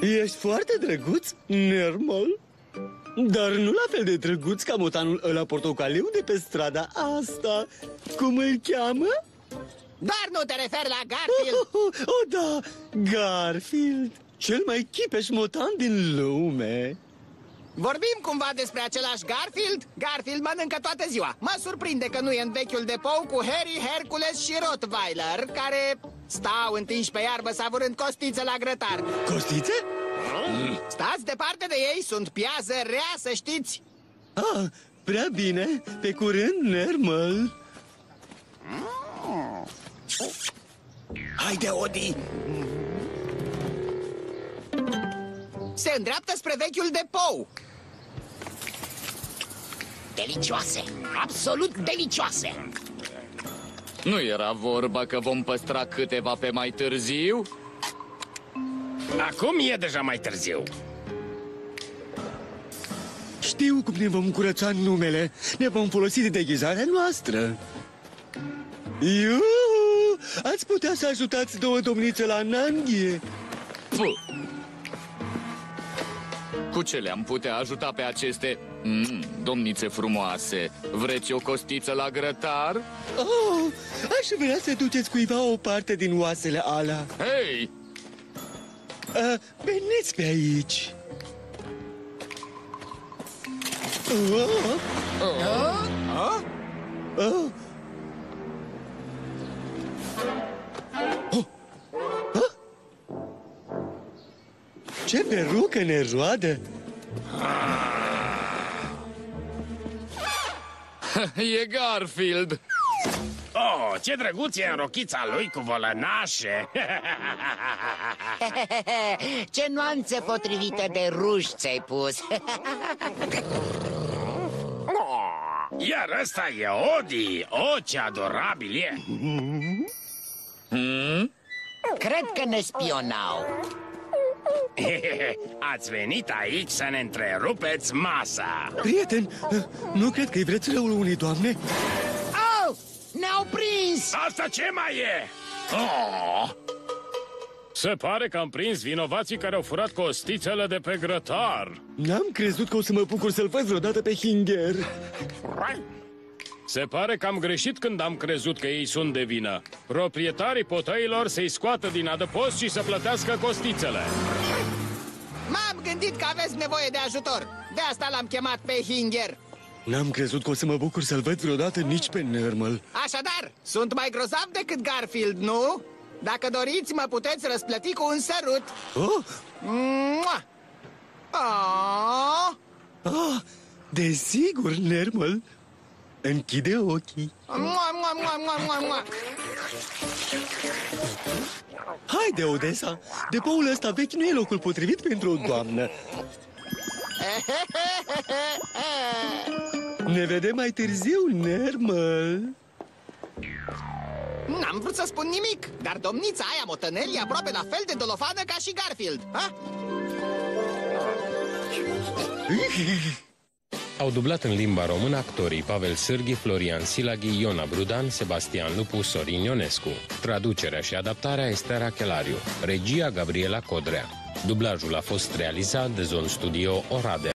Ești foarte drăguț, Nermal, dar nu la fel de drăguț ca motanul ăla portocaliu de pe strada asta. Cum îl cheamă? Dar nu te referi la Garfield? Oh, da, Garfield, cel mai chipeș motan din lume. Vorbim cumva despre același Garfield? Garfield mănâncă toată ziua. Mă surprinde că nu e în vechiul depou cu Harry, Hercules și Rottweiler, care stau întinși pe iarbă savurând costiță la grătar. Costițe? Stați departe de ei, sunt piază rea, să știți. Ah, prea bine, pe curând, Nermal. Haide, Odi! Se îndreaptă spre vechiul depou. Delicioase, absolut delicioase. Nu era vorba că vom păstra câteva pe mai târziu? Acum e deja mai târziu. Știu cum ne vom curăța numele. Ne vom folosi de deghizarea noastră. Iuhu! Ați putea să ajutați două domnițe la Nanghie? Cu ce le-am putea ajuta pe aceste domnițe frumoase? Vreți o costiță la grătar? Oh, aș vrea să duceți cuiva o parte din oasele alea. Hei! Veniți pe aici. Ce perucă neroadă! E Garfield! Oh, ce drăguț e în rochița lui cu volănașe! Ce nuanțe potrivită de ruj ți-ai pus! Iar ăsta e Odi! Oh, ce adorabil e! Cred că ne spionau. Ați venit aici să ne întrerupeți masa. Prieten, nu cred că-i vreți răul unei doamne? Oh! Ne-au prins! Asta ce mai e? Oh! Se pare că am prins vinovații care au furat costițele de pe grătar. N-am crezut că o să mă bucur să-l văd vreodată pe Hinger. Se pare că am greșit când am crezut că ei sunt de vină. Proprietarii potăilor să-i scoată din adăpost și să plătească costițele. M-am gândit că aveți nevoie de ajutor. De asta l-am chemat pe Hinger. N-am crezut că o să mă bucur să-l văd vreodată nici pe Nermal. Așadar, sunt mai grozav decât Garfield, nu? Dacă doriți, mă puteți răsplăti cu un sărut. Oh! Mua! Oh! Ah, desigur, Nermal. Închide ochii. Mua, mua, mua, mua, mua, mua. Haide, Odessa, depoul ăsta vechi nu e locul potrivit pentru o doamnă. Ne vedem mai târziu, Nermal. N-am vrut să spun nimic, dar domnița aia motănel e aproape la fel de dolofană ca și Garfield, ha? Au dublat în limba română actorii Pavel Sârghi, Florian Silaghi, Iona Brudan, Sebastian Lupu, Sorin Ionescu. Traducerea și adaptarea Estera Chelariu. Regia Gabriela Codrea. Dublajul a fost realizat de Zone Studio Oradea.